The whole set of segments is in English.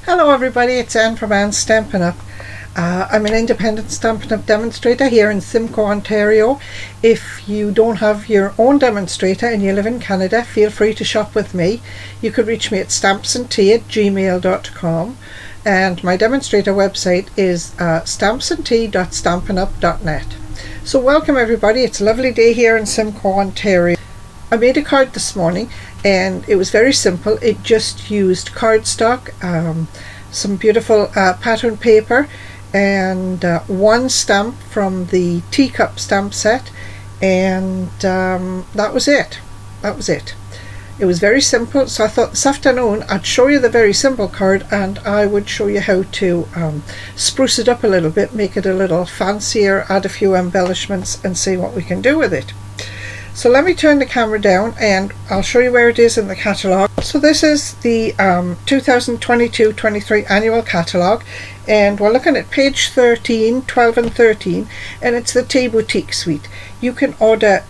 Hello everybody, it's Anne from Anne's Stampin' Up. I'm an independent Stampin' Up demonstrator here in Simcoe, Ontario. If you don't have your own demonstrator and you live in Canada, feel free to shop with me. You could reach me at stampsandtea@gmail.com, and my demonstrator website is stampsandtea.stampinup.net. So welcome everybody, it's a lovely day here in Simcoe, Ontario. I made a card this morning and it was very simple. It just used cardstock, some beautiful pattern paper, and one stamp from the teacup stamp set, and that was it. It was very simple, so I thought this afternoon I'd show you the very simple card and I would show you how to spruce it up a little bit, make it a little fancier, add a few embellishments and see what we can do with it. So let me turn the camera down and I'll show you where it is in the catalogue. So this is the 2022-23 annual catalogue, and we're looking at page 13, 12 and 13, and it's the Tea Boutique suite. You can order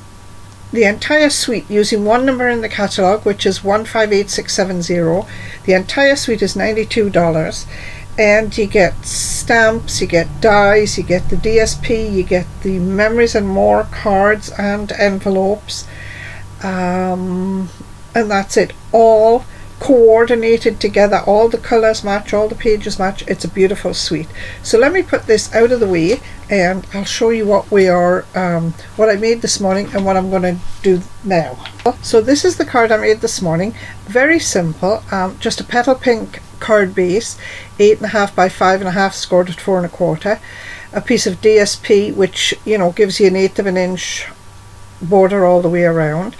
the entire suite using one number in the catalogue, which is 158670. The entire suite is $92. And you get stamps, you get dies, you get the DSP, you get the Memories and More cards and envelopes, and that's it, all coordinated together. All the colours match, all the pages match. It's a beautiful suite. So let me put this out of the way and I'll show you what what I made this morning and what I'm going to do now. So this is the card I made this morning. Very simple, just a petal pink card base, 8.5 by 5.5, scored at 4 1/4, a piece of DSP which gives you 1/8 of an inch border all the way around,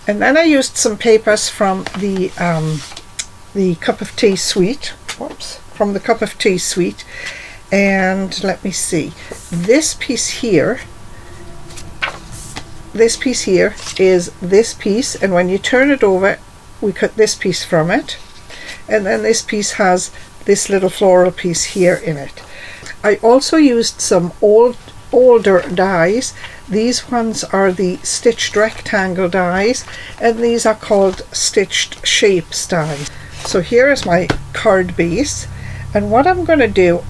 and then I used some papers from the Cup of Tea suite. From the Cup of Tea suite, and let me see, this piece here is this piece, and when you turn it over we cut this piece from it. And then this piece has this little floral piece here in it. I also used some older dies. These ones are the stitched rectangle dies, and these are called stitched shapes dies. So here is my card base, and what I'm going to do,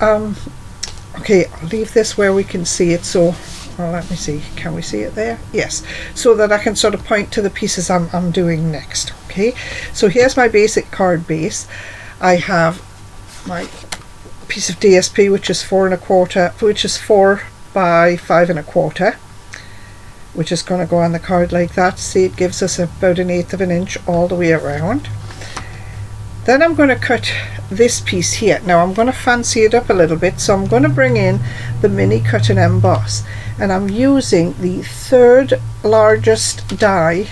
okay, I'll leave this where we can see it. So let me see, can we see it there? Yes, so that I can sort of point to the pieces I'm doing next. Okay, so here's my basic card base. I have my piece of DSP, which is 4 1/4, which is 4 by 5 1/4, which is going to go on the card like that. See, it gives us about 1/8 of an inch all the way around. Then I'm going to cut this piece here. Now I'm going to fancy it up a little bit, so I'm going to bring in the mini cut and emboss, and I'm using the 3rd largest die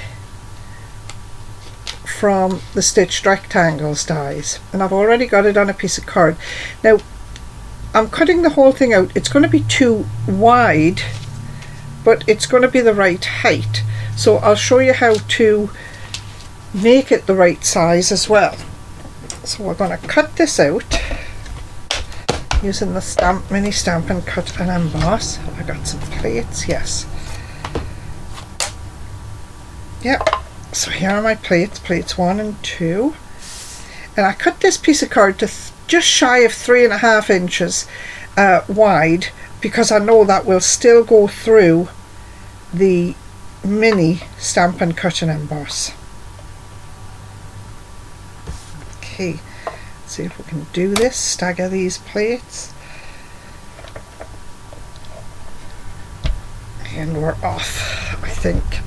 from the stitched rectangles dies, and I've already got it on a piece of card. Now I'm cutting the whole thing out. It's going to be too wide, but it's going to be the right height, so I'll show you how to make it the right size as well. So we're going to cut this out using the mini Stampin' Cut and Emboss. Have I got some plates? Yes. Yep. So here are my plates, plates 1 and 2. And I cut this piece of card to just shy of 3.5 inches wide, because I know that will still go through the mini Stampin' Cut and Emboss. Okay, let's see if we can do this, stagger these plates. And we're off, I think.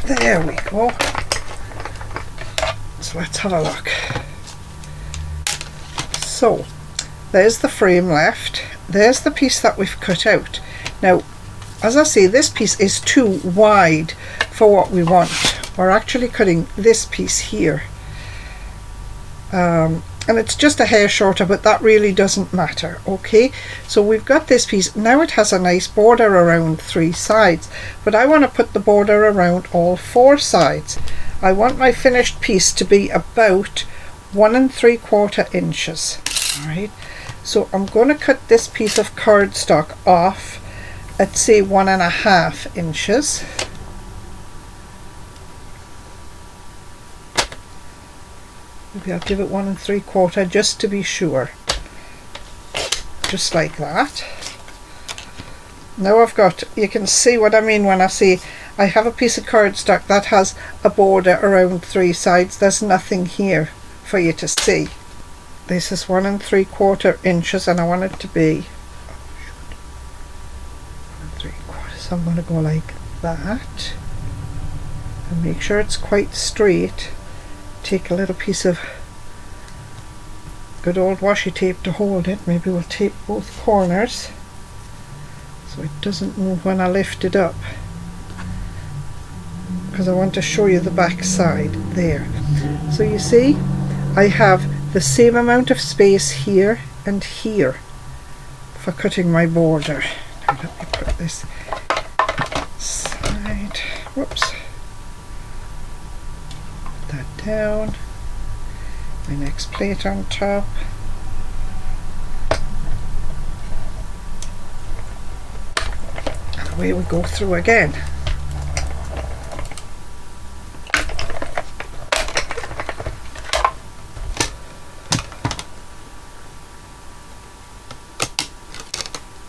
There we go. So let's have a look. So there's the frame left. There's the piece that we've cut out. Now, as I say, this piece is too wide for what we want. We're actually cutting this piece here. And it's just a hair shorter, but that really doesn't matter. Okay, so we've got this piece. Now it has a nice border around 3 sides, but I want to put the border around all 4 sides. I want my finished piece to be about 1 3/4 inches. Alright, so I'm going to cut this piece of cardstock off at say 1 1/2 inches. Maybe I'll give it 1 3/4 just to be sure. Just like that. Now I've got, you can see what I mean when I say I have a piece of cardstock that has a border around 3 sides. There's nothing here for you to see. This is 1 3/4 inches and I want it to be 1 3/4. So I'm going to go like that and make sure it's quite straight. Take a little piece of good old washi tape to hold it. Maybe we'll tape both corners so it doesn't move when I lift it up, because I want to show you the back side there. So you see I have the same amount of space here and here for cutting my border. Now let me put this side, whoops, put that down, my next plate on top. And away we go through again.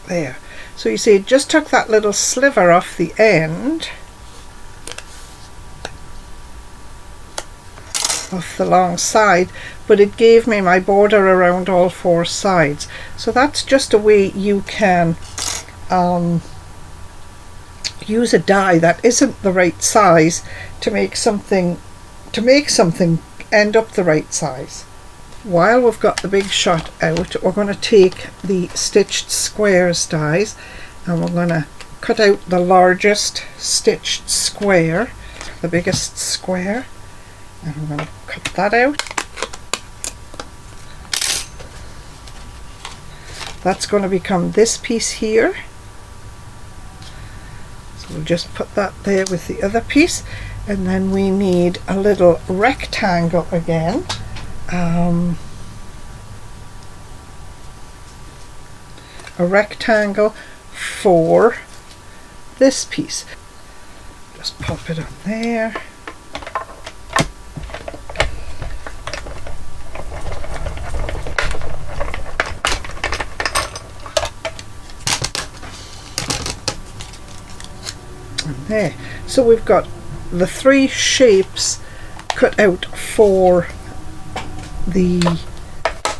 There. So you see it just took that little sliver off the end of the long side, but it gave me my border around all 4 sides. So that's just a way you can use a die that isn't the right size to make something end up the right size. While we've got the big shot out, we're going to take the stitched squares dies and we're going to cut out the largest stitched square, the biggest square, and I'm going to cut that out. That's going to become this piece here. So we'll just put that there with the other piece, and then we need a little rectangle again. A rectangle for this piece. Just pop it on there. And there. So we've got the 3 shapes cut out for the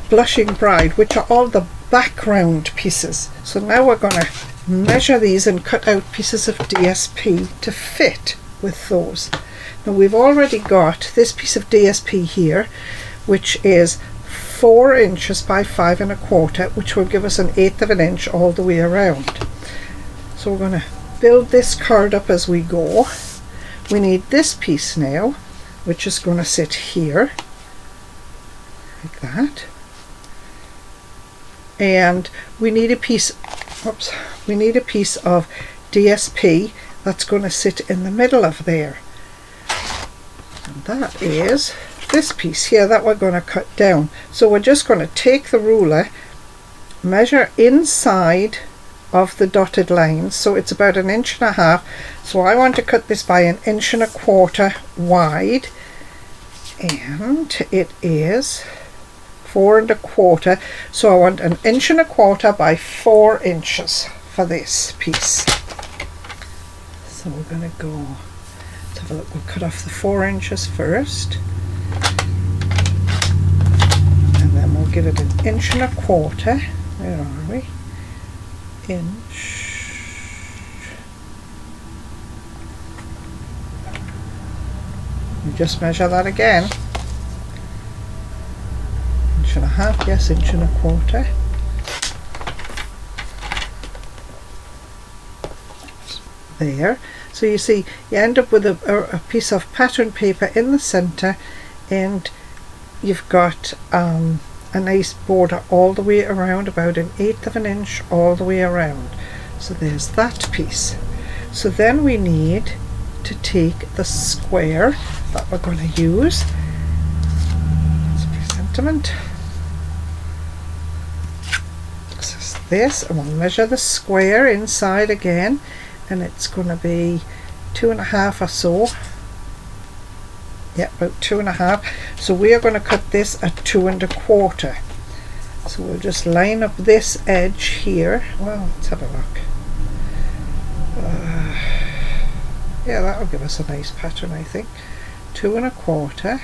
blushing bride, which are all the background pieces. So now we're going to measure these and cut out pieces of DSP to fit with those. Now we've already got this piece of DSP here, which is 4 inches by 5 1/4, which will give us 1/8 of an inch all the way around. So we're going to build this card up as we go. We need this piece now, which is going to sit here like that, and we need a piece of DSP that's going to sit in the middle of there, and that is this piece here that we're going to cut down. So we're just going to take the ruler, measure inside of the dotted lines, so it's about 1.5 inches. So I want to cut this by 1 1/4 inches wide, and it is 4 1/4, so I want 1 1/4 inches by 4 inches for this piece. So we're going to go, let's have a look. We'll cut off the 4 inches first, and then we'll give it 1 1/4 inches. Where are we? Inch. You just measure that again. 1.5 inches, yes, 1 1/4 inches. There. So you see, you end up with a piece of pattern paper in the center, and you've got a nice border all the way around, about 1/8 of an inch all the way around. So there's that piece. So then we need to take the square that we're going to use. Let's be sentiment. This, and we'll measure the square inside again, and it's going to be 2.5 or so Yeah, about 2.5. So we are going to cut this at 2.25. So we'll just line up this edge here. Well, let's have a look. Yeah, that'll give us a nice pattern, I think. 2.25.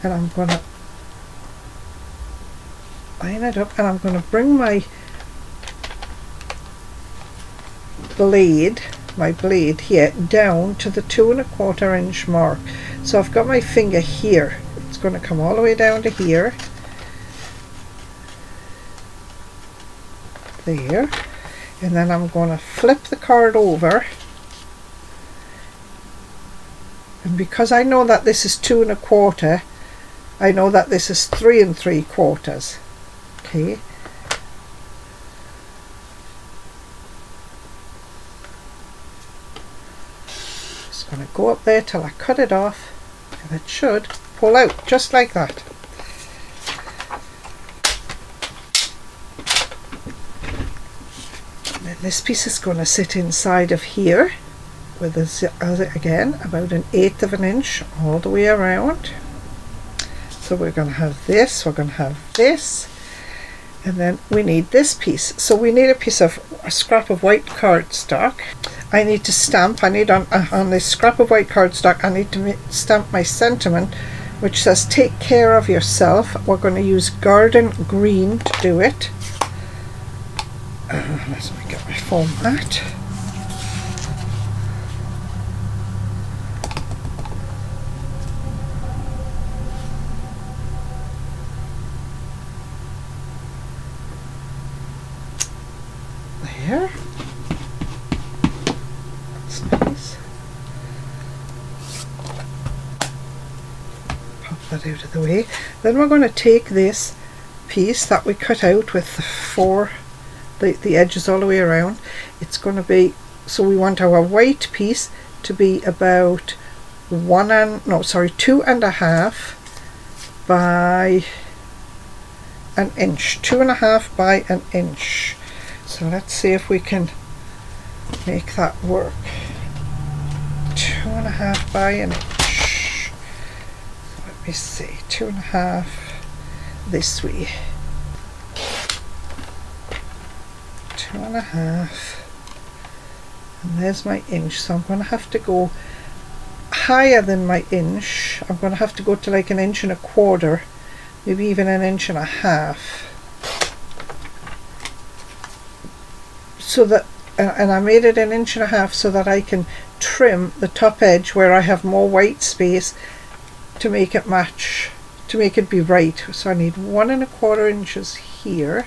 And I'm going to line it up, and I'm going to bring my blade here down to the 2.25 inch mark. So I've got my finger here. It's going to come all the way down to here. There. And then I'm going to flip the card over. And because I know that this is 2.25, I know that this is 3 3/4. Okay. Just going to go up there till I cut it off, and it should pull out just like that. And then this piece is going to sit inside of here with again about 1/8 of an inch all the way around. So we're going to have this, we're going to have this, and then we need this piece. So we need a scrap of white cardstock. I need to stamp, I need on this scrap of white cardstock, I need to stamp my sentiment, which says take care of yourself. We're going to use garden green to do it. Let me get my foam mat. There. That's nice. Pop that out of the way. Then we're going to take this piece that we cut out with the edges all the way around. It's going to be, so we want our white piece to be about 2.5 by an inch. 2.5 by an inch. So let's see if we can make that work. 2.5 by an inch. Let me see, 2.5 this way. 2.5. And there's my inch. So I'm going to have to go higher than my inch. I'm going to have to go to like 1.25 inches, maybe even 1.5 inches. So that, and I made it 1.5 inches so that I can trim the top edge where I have more white space to make it match, to make it be right. So I need 1.25 inches here.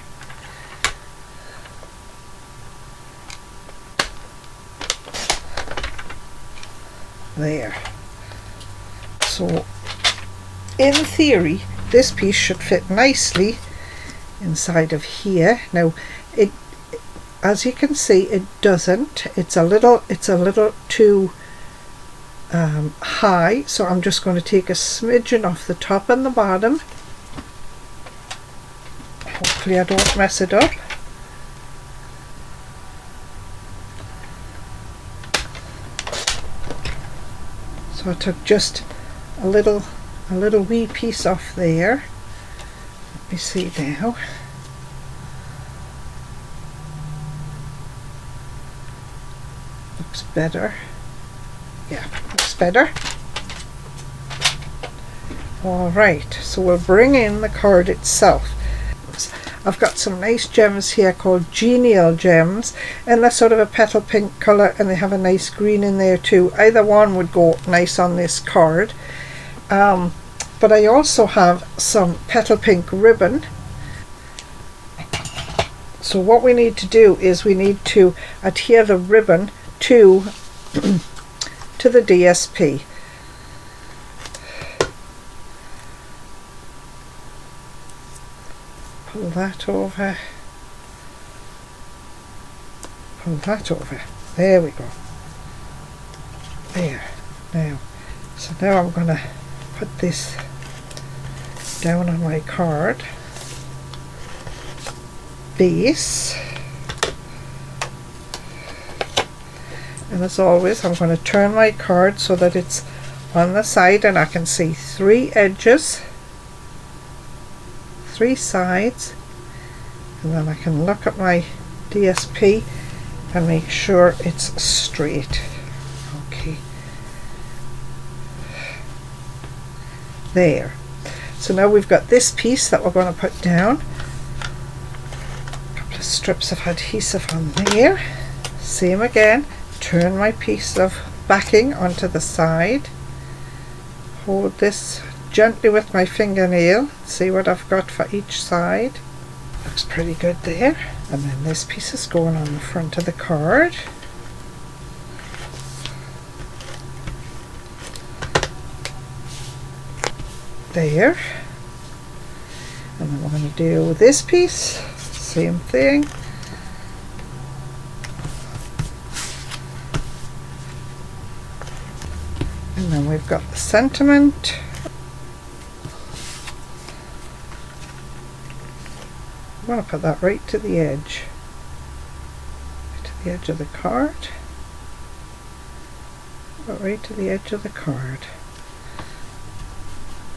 There. So in theory this piece should fit nicely inside of here. Now it, as you can see, it doesn't. It's a little too high, so I'm just going to take a smidgen off the top and the bottom. Hopefully I don't mess it up. So I took just a little wee piece off there. Let me see now. Looks better. Yeah, looks better. Alright, so we'll bring in the card itself. I've got some nice gems here called genial gems, and they're sort of a petal pink colour, and they have a nice green in there too. Either one would go nice on this card. But I also have some petal pink ribbon. So what we need to do is we need to adhere the ribbon to the DSP. Pull that over. Pull that over. There we go. There. Now, so now I'm going to put this down on my card base. And as always, I'm going to turn my card so that it's on the side, and I can see 3 edges, 3 sides, and then I can look at my DSP and make sure it's straight. Okay, there. So now we've got this piece that we're going to put down. A couple of strips of adhesive on there. Same again, turn my piece of backing onto the side, hold this gently with my fingernail, see what I've got for each side. Looks pretty good there. And then this piece is going on the front of the card. There. And then we're going to do this piece, same thing. And then we've got the sentiment. I'm going to put that right to the edge. Right to the edge of the card. Right to the edge of the card.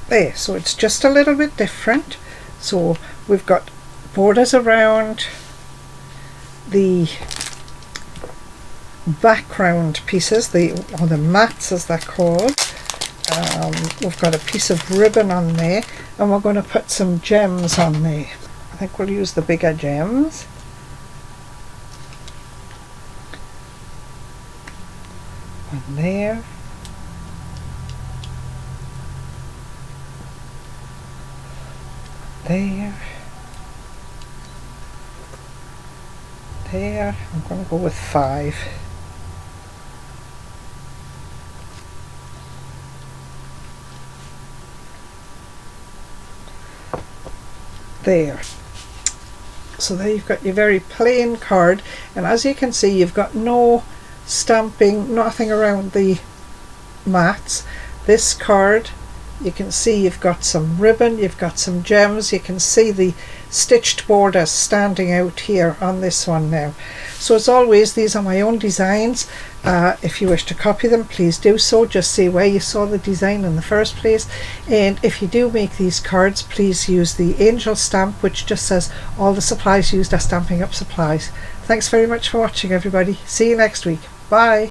There, so it's just a little bit different. So we've got borders around the background pieces, or the mats as they're called. We've got a piece of ribbon on there, and we're going to put some gems on there. I think we'll use the bigger gems. One there. There. There. I'm going to go with 5. There. So there you've got your very plain card, and as you can see, you've got no stamping, nothing around the mats. This card, you can see you've got some ribbon, you've got some gems, you can see the stitched borders standing out here on this one now. So as always, these are my own designs. If you wish to copy them, please do so. Just say where you saw the design in the first place, and if you do make these cards, please use the angel stamp, which just says all the supplies used are Stampin' Up supplies. Thanks very much for watching, everybody. See you next week. Bye.